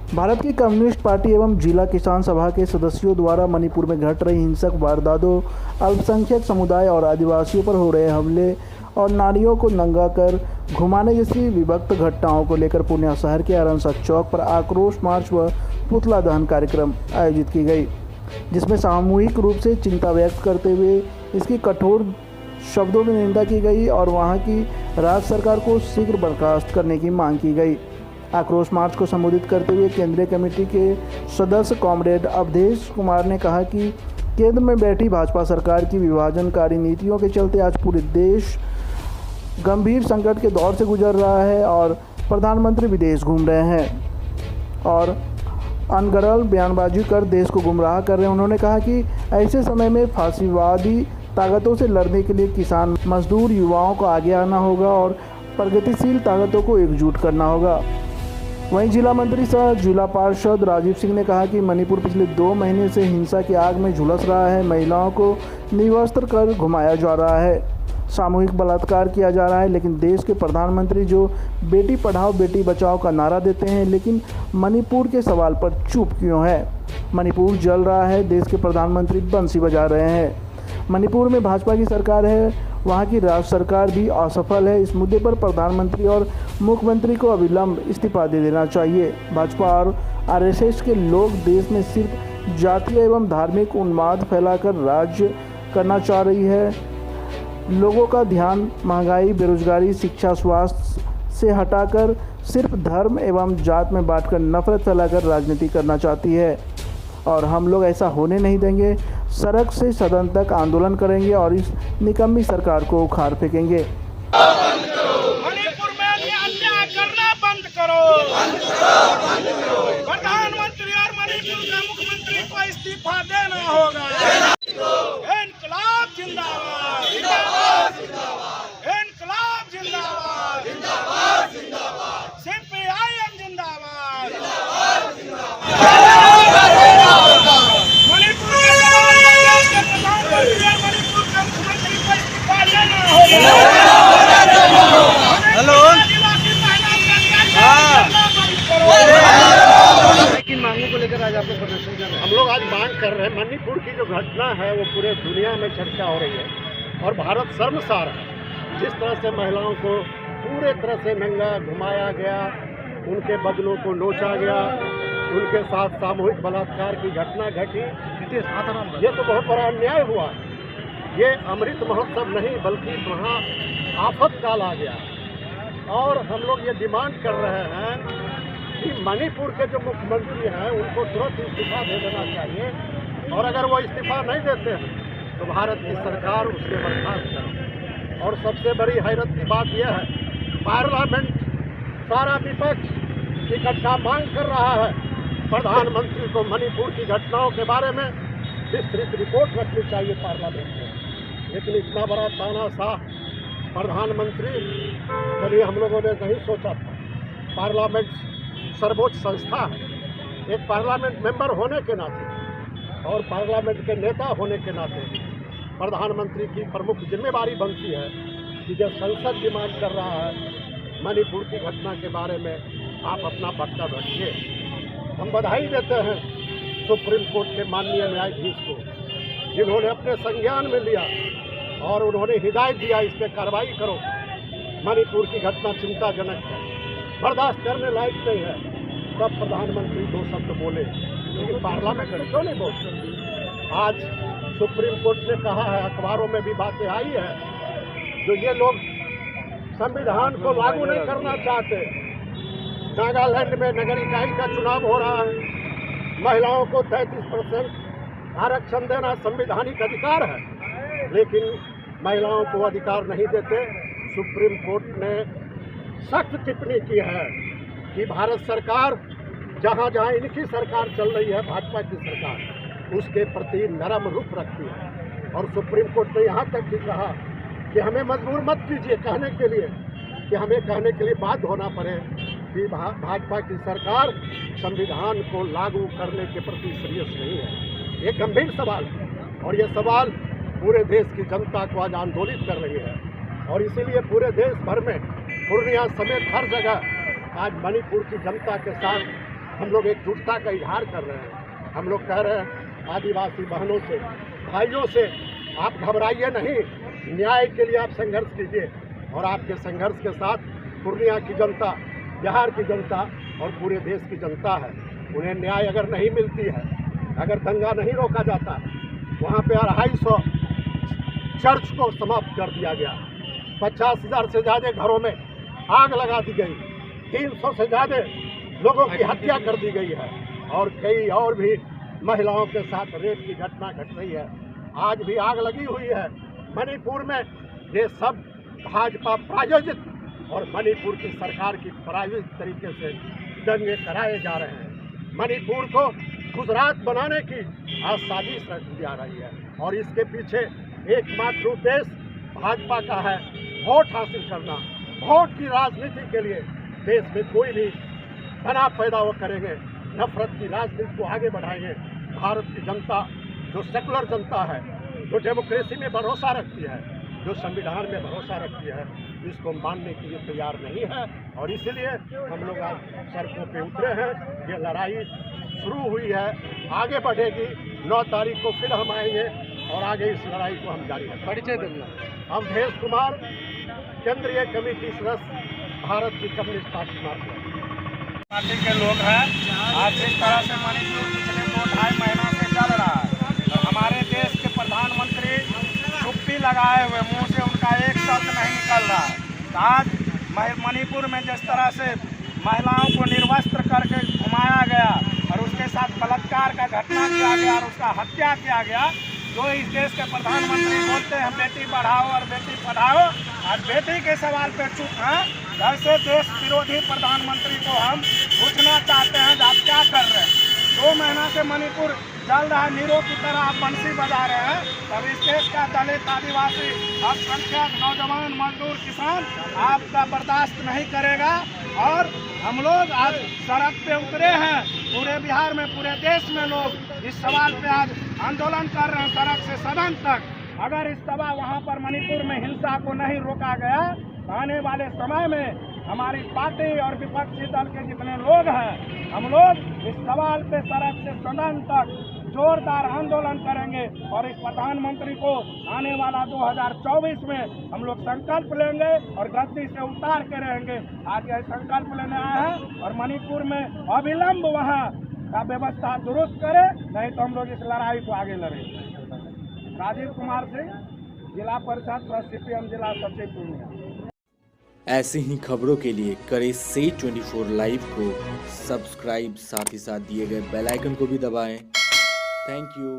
भारत की communist party एवं जिला किसान सभा के सदस्यों द्वारा मणिपुर में घट रही हिंसक वारदातों, अल्पसंख्यक समुदाय और आदिवासियों पर हो रहे हमले और नारियों को नंगा कर घुमाने जैसी विभक्त घटनाओं को लेकर पूर्णिया शहर के अरनसद चौक पर आक्रोश मार्च व पुतला दहन कार्यक्रम आयोजित की गई, जिसमें सामूहिक रूप से चिंता व्यक्त करते हुए इसकी कठोर शब्दों में निंदा की गई और वहां की राज्य सरकार को शीघ्र बर्खास्त करने की मांग की गई। आक्रोश मार्च को संबोधित करते हुए केंद्रीय कमेटी के सदस्य कॉमरेड अवधेश कुमार ने कहा कि केंद्र में बैठी भाजपा सरकार की विभाजनकारी नीतियों के चलते आज पूरे देश गंभीर संकट के दौर से गुजर रहा है और प्रधानमंत्री विदेश घूम रहे हैं और अनगढ़ बयानबाजी कर देश को गुमराह कर रहे हैं। उन्होंने कहा कि ऐसे समय में फांसीवादी ताकतों से लड़ने के लिए किसान, मजदूर, युवाओं को आगे आना होगा और प्रगतिशील ताकतों को एकजुट करना होगा। वहीं जिला मंत्री सह जिला पार्षद राजीव सिंह ने कहा कि मणिपुर पिछले 2 महीने से हिंसा की आग में झुलस रहा है। महिलाओं को निर्वस्त्र कर घुमाया जा रहा है, सामूहिक बलात्कार किया जा रहा है। लेकिन देश के प्रधानमंत्री जो बेटी पढ़ाओ बेटी बचाओ का नारा देते हैं, लेकिन मणिपुर के सवाल पर चुप क्यों है? मणिपुर जल रहा है, देश के प्रधानमंत्री बंसी बजा रहे हैं। मणिपुर में भाजपा की सरकार है, वहां की राज्य सरकार भी असफल है। इस मुद्दे पर प्रधानमंत्री और मुख्यमंत्री को अविलंब इस्तीफा दे देना चाहिए। भाजपा और आरएसएस के लोग देश में सिर्फ जातीय एवं धार्मिक उन्माद फैलाकर राज्य करना चाह रही है। लोगों का ध्यान महंगाई, बेरोजगारी, शिक्षा, स्वास्थ्य से हटाकर सिर्फ धर्म एवं जात में बांटकर नफरत फैलाकर राजनीति करना चाहती है और हम लोग ऐसा होने नहीं देंगे। सड़क से सदन तक आंदोलन करेंगे और इस निकम्मी सरकार को उखाड़ फेंकेंगे। मणिपुर में अन्याय करना बंद करो। प्रधानमंत्री और मणिपुर का मुख्यमंत्री को इस्तीफा देना होगा। इनकलाब जिंदाबाद, इनकलाब जिंदाबाद, सीपीआईएम जिंदाबाद। मणिपुर के प्रधानमंत्री और मणिपुर का मुख्यमंत्री को इस्तीफा देना होगा। किन मांगों को लेकर आज आप लोग प्रदर्शन कर रहे हैं? हम लोग आज मांग कर रहे हैं, मणिपुर की जो घटना है वो पूरे दुनिया में चर्चा हो रही है और भारत शर्मसार है। जिस तरह से महिलाओं को पूरे तरह से नंगा घुमाया गया, उनके बदनों को नोचा गया, उनके साथ सामूहिक बलात्कार की घटना घटी, ये तो बहुत बड़ा अन्याय हुआ। ये अमृत महोत्सव नहीं बल्कि वहाँ आफत काल आ गया और हम लोग ये डिमांड कर रहे हैं कि मणिपुर के जो मुख्यमंत्री हैं उनको तुरंत इस्तीफा दे देना चाहिए और अगर वो इस्तीफा नहीं देते हैं तो भारत की सरकार उसके बर्खास्त करे। और सबसे बड़ी हैरत की बात यह है, पार्लियामेंट सारा विपक्ष इकट्ठा मांग कर रहा है प्रधानमंत्री को मणिपुर की घटनाओं के बारे में विस्तृत रिपोर्ट रखनी चाहिए पार्लियामेंट में। लेकिन इतना बड़ा तानाशाह प्रधानमंत्री के लिए हम लोगों ने नहीं सोचा था। पार्लियामेंट सर्वोच्च संस्था है। एक पार्लियामेंट मेंबर होने के नाते और पार्लियामेंट के नेता होने के नाते प्रधानमंत्री की प्रमुख जिम्मेदारी बनती है कि जब संसद डिमांड कर रहा है मणिपुर की घटना के बारे में आप अपना वक्तव्य रखिए। हम बधाई देते हैं सुप्रीम कोर्ट के माननीय न्यायाधीश को, जिन्होंने अपने संज्ञान में लिया और उन्होंने हिदायत दिया इस पर कार्रवाई करो। मणिपुर की घटना चिंताजनक है, बर्दाश्त करने लायक नहीं है। तब प्रधानमंत्री 2 शब्द बोले, लेकिन पार्लियामेंट में क्यों नहीं बोलते? आज सुप्रीम कोर्ट ने कहा है, अखबारों में भी बातें आई है, जो ये लोग संविधान को लागू नहीं करना चाहते। नागालैंड में नगर इकाई का चुनाव हो रहा है, महिलाओं को 33% आरक्षण देना संवैधानिक अधिकार है, लेकिन महिलाओं को अधिकार नहीं देते। सुप्रीम कोर्ट ने सख्त टिप्पणी की है कि भारत सरकार जहां जहां इनकी सरकार चल रही है, भाजपा की सरकार, उसके प्रति नरम रुख रखती है। और सुप्रीम कोर्ट ने यहाँ तक भी कहा कि हमें मजबूर मत कीजिए कहने के लिए, कि हमें कहने के लिए बाध्य होना पड़े कि भाजपा की सरकार संविधान को लागू करने के प्रति सीरियस नहीं है। ये गंभीर सवाल है और ये सवाल पूरे देश की जनता को आज आंदोलित कर रही है और इसीलिए पूरे देश भर में पूर्णिया समेत हर जगह आज मणिपुर की जनता के साथ हम लोग एकजुटता का इजहार कर रहे हैं। हम लोग कह रहे हैं आदिवासी बहनों से, भाइयों से, आप घबराइए नहीं, न्याय के लिए आप संघर्ष कीजिए। और आपके संघर्ष के साथ पूर्णिया की जनता, बिहार की जनता और पूरे देश की जनता है। उन्हें न्याय अगर नहीं मिलती है, अगर दंगा नहीं रोका जाता, वहाँ पे 250 चर्च को समाप्त कर दिया गया, 50,000 से ज़्यादा घरों में आग लगा दी गई, 300 से ज़्यादा लोगों की हत्या कर दी गई है और कई और भी महिलाओं के साथ रेप की घटना घट रही है। आज भी आग लगी हुई है मणिपुर में। ये सब भाजपा प्रायोजित और मणिपुर की सरकार की प्रायोजित तरीके से दंगे कराए जा रहे हैं। मणिपुर को गुजरात बनाने की आज साजिश रची जा रही है और इसके पीछे एकमात्र उद्देश्य भाजपा का है वोट हासिल करना। वोट की राजनीति के लिए देश में कोई भी तनाव पैदा वो करेंगे, नफरत की राजनीति को आगे बढ़ाएंगे। भारत की जनता जो सेकुलर जनता है, जो डेमोक्रेसी में भरोसा रखती है, जो संविधान में भरोसा रखती है, इसको मानने के लिए तैयार नहीं है और इसीलिए हम लोग आज सड़कों पे उतरे हैं। ये लड़ाई शुरू हुई है, आगे बढ़ेगी। 9 तारीख को फिर हम आएंगे और आगे इस लड़ाई को हम जारी रखेंगे। परिचय देना। अवधेश कुमार, केंद्रीय कमेटी सदस्य, भारत की कम्युनिस्ट पार्टी के लोग हैं। आज जिस तरह से मणिपुर पिछले 2-2.5 महीनों से चल रहा है और हमारे देश के प्रधानमंत्री चुप्पी लगाए हुए, मुंह से उनका एक शब्द नहीं निकल रहा है। तो आज मणिपुर में जिस तरह से महिलाओं को निर्वस्त्र करके घुमाया गया और उसके साथ बलात्कार का घटना किया गया और उसका हत्या किया गया, जो इस देश के प्रधानमंत्री बोलते हैं बेटी बढ़ाओ और बेटी पढ़ाओ, आज बेटी के सवाल पे चुप हैं। ऐसे देश विरोधी प्रधानमंत्री को हम पूछना चाहते हैं आप क्या कर रहे हैं। 2 महीना से मणिपुर जल रहा है, नीरो की तरह आप बंसी बजा रहे हैं। तब इस देश का दलित, आदिवासी, अल्पसंख्यक, नौजवान, मजदूर, किसान आपका बर्दाश्त नहीं करेगा। और हम लोग आज सड़क पे उतरे हैं, पूरे बिहार में, पूरे देश में लोग इस सवाल पे आज आंदोलन कर रहे हैं, सड़क से सदन तक। अगर इस दफा वहाँ पर मणिपुर में हिंसा को नहीं रोका गया, आने वाले समय में हमारी पार्टी और विपक्षी दल के जितने लोग हैं, हम लोग इस सवाल पे सड़क से सदन तक जोरदार आंदोलन करेंगे और इस प्रधानमंत्री को आने वाला 2024 में हम लोग संकल्प लेंगे और गद्दी से उतार के रहेंगे। आज यह संकल्प लेने आए हैं और मणिपुर में अविलंब वहाँ का व्यवस्था दुरुस्त करे, नहीं तो हम लोग इस लड़ाई को आगे लड़ेंगे। राजीव कुमार सिंह, जिला परिषद सीपीएम जिला सचिव पूर्णिया। ऐसे ही खबरों के लिए करें से 24 लाइव को सब्सक्राइब, साथ ही साथ दिए गए बेल आइकन को भी दबाएं। Thank you.